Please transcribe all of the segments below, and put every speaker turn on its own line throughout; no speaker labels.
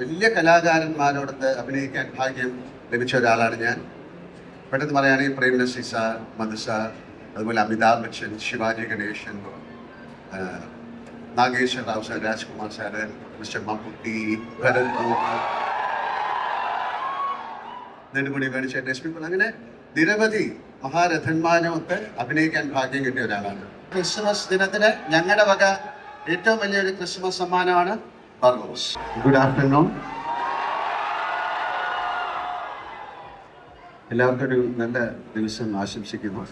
വലിയ കലാകാരന്മാരോടൊത്ത് അഭിനയിക്കാൻ ഭാഗ്യം ലഭിച്ച ഒരാളാണ് ഞാൻ. പെട്ടെന്ന് പറയുകയാണെങ്കിൽ പ്രേംനസീർ സാർ, മധു സാർ, അതുപോലെ Amitabh Bachchan, Shivaji Ganesan, Nageshwar Rao sir, Rajkumar sir, mister Mammootty, Bharat Gopi, Nedumudi വേണുചേട്ടൻ, എസ് പി പോൾ, അങ്ങനെ നിരവധി മഹാരഥന്മാരുമൊത്ത് അഭിനയിക്കാൻ ഭാഗ്യം കിട്ടിയ ഒരാളാണ്. ക്രിസ്മസ് ദിനത്തിന് ഞങ്ങളുടെ വക ഏറ്റവും വലിയൊരു ക്രിസ്മസ് സമ്മാനമാണ് ബർഗോസ്. Good afternoon. എല്ലാവർക്കും ഒരു നല്ല ദിവസം ആശംസിക്കുന്നു.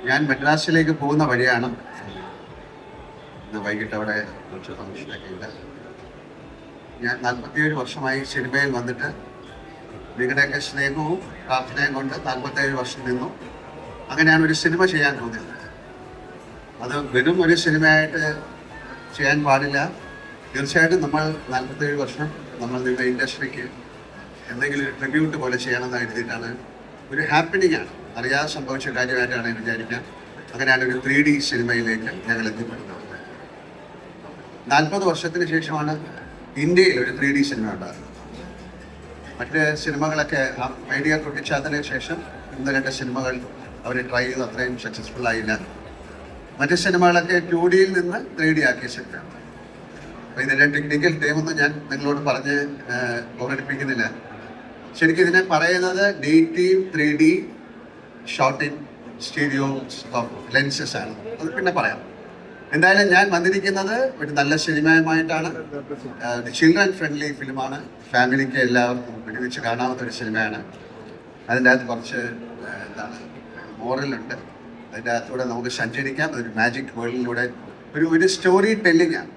ഞാൻ മദ്രാസിലേക്ക് പോകുന്ന വഴിയാണ്. ഇന്ന് വൈകിട്ട് അവിടെ കുറച്ച് ഫംഗ്ഷനൊക്കെ ഇല്ല. ഞാൻ 47 വർഷമായി സിനിമയിൽ വന്നിട്ട് നിങ്ങളുടെയൊക്കെ സ്നേഹവും പ്രാർത്ഥനയും കൊണ്ട് 47 വർഷം നിന്നു. അങ്ങനെയാണ് ഒരു സിനിമ ചെയ്യാൻ തോന്നിയത്. അത് വെറും ഒരു സിനിമയായിട്ട് ചെയ്യാൻ പാടില്ല. തീർച്ചയായിട്ടും നമ്മൾ 47 വർഷം നമ്മൾ നിങ്ങളുടെ ഇൻഡസ്ട്രിക്ക് എന്തെങ്കിലും ഒരു ട്രിബ്യൂട്ട് പോലെ ചെയ്യണമെന്ന് എഴുതിയിട്ടാണ്. ഒരു ഹാപ്പനിങ് ആണ്, അറിയാതെ സംഭവിച്ച കാര്യമായിട്ടാണ് വിചാരിക്കാം. അങ്ങനെയാണ് ഒരു 3D സിനിമയിലേക്ക് ഞങ്ങൾ എത്തിപ്പെടുന്നത്. 40 വർഷത്തിന് ശേഷമാണ് ഇന്ത്യയിൽ ഒരു 3D സിനിമ ഉണ്ടാകുന്നത്. മറ്റ് സിനിമകളൊക്കെ ഐഡിയ പൊട്ടിച്ചതിന് ശേഷം 1-2 സിനിമകൾ അവർ ട്രൈ ചെയ്ത് അത്രയും സക്സസ്ഫുൾ ആയില്ല. മറ്റ് സിനിമകളൊക്കെ 2Dയിൽ നിന്ന് 3D ആക്കിയ സിനിമയാണ്. അപ്പോൾ ഇതിൻ്റെ ടെക്നിക്കൽ ടൈമൊന്നും ഞാൻ നിങ്ങളോട് പറഞ്ഞ് ഓർമ്മിപ്പിക്കുന്നില്ല. ശരിക്കും ഇതിനെ പറയുന്നത് നേറ്റീവ് 3D shot in stereo lenses ആണ്. അത് പിന്നെ പറയാം. എന്തായാലും ഞാൻ വന്നിരിക്കുന്നത് ഒരു നല്ല സിനിമയുമായിട്ടാണ്. ചിൽഡ്രൻ ഫ്രണ്ട്ലി ഫിലിമാണ്. ഫാമിലിക്ക് എല്ലാവർക്കും ഒരുമിച്ച് കാണാവുന്ന ഒരു സിനിമയാണ്. അതിൻ്റെ അകത്ത് കുറച്ച് മോറലുണ്ട്. അതിൻ്റെ അകത്തൂടെ നമുക്ക് സഞ്ചരിക്കാം. ഒരു മാജിക് വേൾഡിലൂടെ ഒരു സ്റ്റോറി ടെല്ലിംഗ് ആണ്.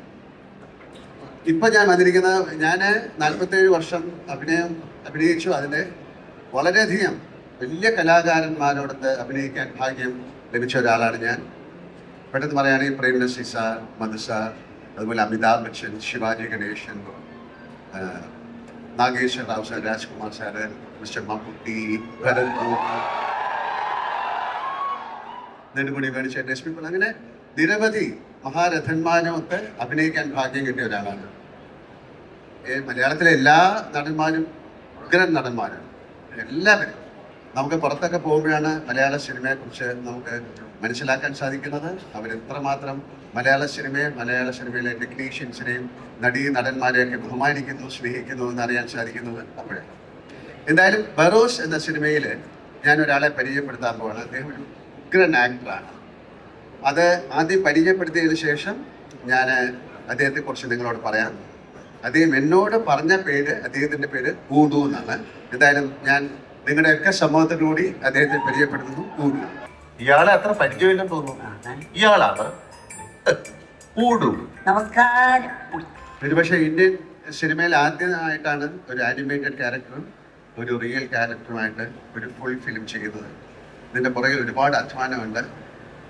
ഇപ്പം ഞാൻ വന്നിരിക്കുന്നത്, ഞാൻ 47 വർഷം അഭിനയിച്ചു. അതിൻ്റെ വളരെയധികം വലിയ കലാകാരന്മാരോടൊത്ത് അഭിനയിക്കാൻ ഭാഗ്യം ലഭിച്ച ഒരാളാണ് ഞാൻ. പെട്ടെന്ന് പറയുകയാണെങ്കിൽ പ്രേംനസീർ സാർ, മധു സാർ, അതുപോലെ Amitabh Bachchan, Shivaji Ganesan, Nageshwar Rao sir, Rajkumar sir, mister Mammootty, Bharat Gopi, Nedumudi വേണുചേട്ടൻ, എസ് പി പോൾ, അങ്ങനെ നിരവധി മഹാരഥന്മാരുമൊത്ത് അഭിനയിക്കാൻ ഭാഗ്യം കിട്ടിയ ഒരാളാണ്. മലയാളത്തിലെ എല്ലാ നടന്മാരും ഉഗ്രൻ നടന്മാരാണ്. എല്ലാവരും നമുക്ക് പുറത്തൊക്കെ പോകുമ്പോഴാണ് മലയാള സിനിമയെക്കുറിച്ച് നമുക്ക് മനസ്സിലാക്കാൻ സാധിക്കുന്നത്. അവരെത്രമാത്രം മലയാള സിനിമയിലെ ടെക്നീഷ്യൻസിനെയും നടന്മാരെയൊക്കെ ബഹുമാനിക്കുന്നു, സ്നേഹിക്കുന്നു എന്നറിയാൻ സാധിക്കുന്നത് അപ്പോഴാണ്. എന്തായാലും ബറോസ് എന്ന സിനിമയിൽ ഞാൻ ഒരാളെ പരിചയപ്പെടുത്താൻ പോവാണ്. അദ്ദേഹം ഒരു ഉഗ്രൻ ആക്ടറാണ്. അത് ആദ്യം പരിചയപ്പെടുത്തിയതിന് ശേഷം ഞാൻ അദ്ദേഹത്തെക്കുറിച്ച് നിങ്ങളോട് പറയാം. അദ്ദേഹം എന്നോട് പറഞ്ഞ അദ്ദേഹത്തിൻ്റെ പേര് ഊഡു എന്നാണ്. എന്തായാലും ഞാൻ നിങ്ങളുടെയൊക്കെ സമൂഹത്തിലൂടെ അദ്ദേഹത്തെ പരിചയപ്പെടുത്തുന്നു. ഊഡു. ഇയാളെ അത്ര പരിചയമില്ലെന്ന് തോന്നുന്നു. ഇയാളാണ് ഊഡു.
നമസ്കാരം.
ഒരുപക്ഷെ ഇന്ത്യൻ സിനിമയിൽ ആദ്യമായിട്ടാണ് ഒരു ആനിമേറ്റഡ് ക്യാരക്ടറും ഒരു റിയൽ ക്യാരക്ടറുമായിട്ട് ഒരു ഫുൾ ഫിലിം ചെയ്യുന്നത്. ഇതിൻ്റെ പുറകിൽ ഒരുപാട് അധ്വാനമുണ്ട്.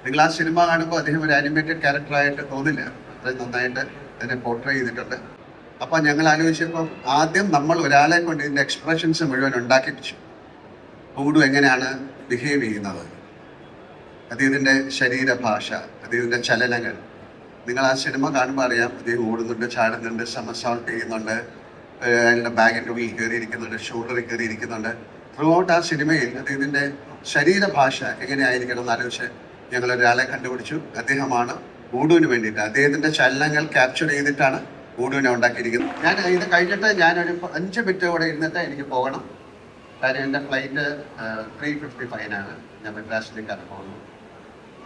നിങ്ങൾ ആ സിനിമ കാണുമ്പോൾ അദ്ദേഹം ഒരു ആനിമേറ്റഡ് ക്യാരക്ടറായിട്ട് തോന്നില്ല. അത്രയും നന്നായിട്ട് അതിനെ പോർട്രേ ചെയ്തിട്ടുണ്ട്. അപ്പം ഞങ്ങൾ ആലോചിച്ചപ്പം ആദ്യം നമ്മൾ ഒരാളെ കൊണ്ട് ഇതിൻ്റെ എക്സ്പ്രഷൻസ് മുഴുവൻ ഉണ്ടാക്കിപ്പിച്ചു. ഊഡു എങ്ങനെയാണ് ബിഹേവ് ചെയ്യുന്നത്, അദ്ദേഹത്തിൻ്റെ ശരീരഭാഷ, അദ്ദേഹത്തിൻ്റെ ചലനങ്ങൾ. നിങ്ങൾ ആ സിനിമ കാണുമ്പോൾ അറിയാം. അദ്ദേഹം ഓടുന്നുണ്ട്, ചാടുന്നുണ്ട്, സമസൗണ്ട് ചെയ്യുന്നുണ്ട്, അതിൻ്റെ ബാഗിൻ്റെ ഉള്ളിൽ കയറിയിരിക്കുന്നുണ്ട്, ഷോൾഡറിൽ കയറിയിരിക്കുന്നുണ്ട്. ത്രൂ ഔട്ട് ആ സിനിമയിൽ അദ്ദേഹത്തിൻ്റെ ശരീരഭാഷ എങ്ങനെയായിരിക്കണം എന്ന് ആലോചിച്ച് ഞങ്ങളൊരാളെ കണ്ടുപിടിച്ചു. അദ്ദേഹമാണ് ഊഡുവിന് വേണ്ടിയിട്ട് അദ്ദേഹത്തിൻ്റെ ചലനങ്ങൾ ക്യാപ്ചർ ചെയ്തിട്ടാണ് ഊഡുവിനെ ഉണ്ടാക്കിയിരിക്കുന്നത്. ഞാൻ ഇത് കഴിഞ്ഞിട്ട് ഞാനൊരു 5 മിനിറ്റ് കൂടെ ഇരുന്നിട്ട് എനിക്ക് പോകണം. കാര്യം എൻ്റെ ഫ്ലൈറ്റ് 3:55 ഞാൻ മദ്രാസിലേക്കാണ് പോകുന്നത്.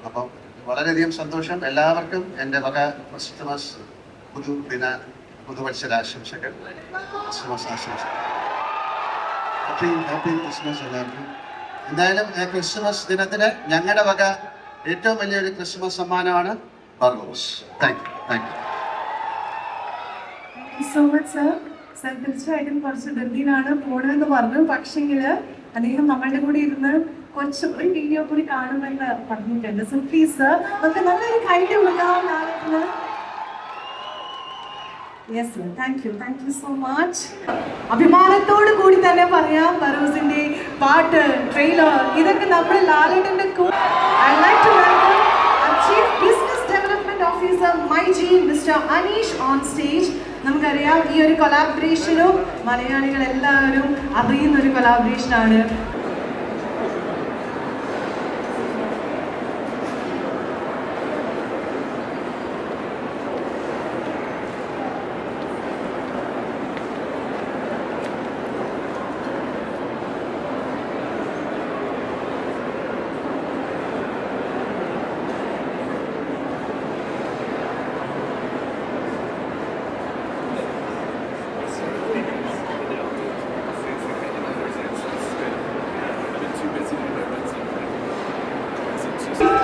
അപ്പം വളരെയധികം സന്തോഷം. എല്ലാവർക്കും എൻ്റെ വക ക്രിസ്മസ് പുതുവത്സരാശംസകൾ, ക്രിസ്മസ് ആശംസകൾ. ഹാപ്പി ക്രിസ്മസ് എല്ലാവർക്കും. എന്തായാലും ക്രിസ്മസ് ദിനത്തിന് ഞങ്ങളുടെ വക ഏറ്റവും വലിയൊരു ക്രിസ്മസ് സമ്മാനമാണ് Burgos. Thank you
so much sir. Sir തീർച്ചയായിട്ടും കുറച്ച് ധൃതിയിലാണ് പോണെന്ന് പറഞ്ഞു. പക്ഷെങ്കിൽ അദ്ദേഹം നമ്മളുടെ കൂടെ ഇരുന്ന് കുറച്ച് ഒരു വീഡിയോ കൂടി കാണുമെന്ന് പറഞ്ഞിട്ടുണ്ട്. സോ പ്ലീസ് സർ, നമുക്ക് നല്ലൊരു കൈറ്റ് കൊടുക്കാം. Yes sir, thank you so much. അഭിമാനത്തോടു കൂടി തന്നെ പറയാം, ബറോസിന്റെ പാട്ട്, ട്രെയിലർ, ഇതൊക്കെ നമ്മുടെ ലാലേട്ടന്റെ I'd like to welcome our Chief Business Development Officer, MyG, Mr. Anish on stage. നമുക്കറിയാം ഈ ഒരു കൊലാബറേഷനും മലയാളികൾ എല്ലാവരും അറിയുന്ന ഒരു കൊലാബറേഷനാണ്.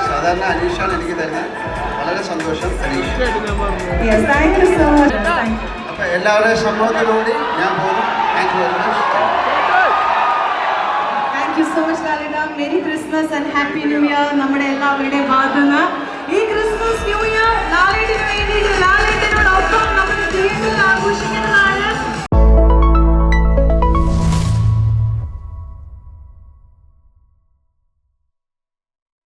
സാധാരണ അനീഷാണ് എനിക്ക് തരുന്നത്. വളരെ സന്തോഷം Aneesh.
Yes, thank you so much. Thank you.
അപ്പോൾ എല്ലാവരുടെയും സമ്മതത്തോടുകൂടി ഞാൻ പോകുന്നു. Thank you very much.
Thank you so much, Lalita. Merry Christmas and Happy New Year. നമ്മുടെ എല്ലാവരുടെയും ഭാഗത്തുനിന്ന് ഈ ക്രിസ്മസ് ന്യൂ ഇയർ ലാലേട്ടിന് വേണ്ടിയിട്ട് ലാലേട്ടിനോടൊപ്പം നമ്മൾ ടീമിൽ ആഘോഷിക്കുന്നതാണ്.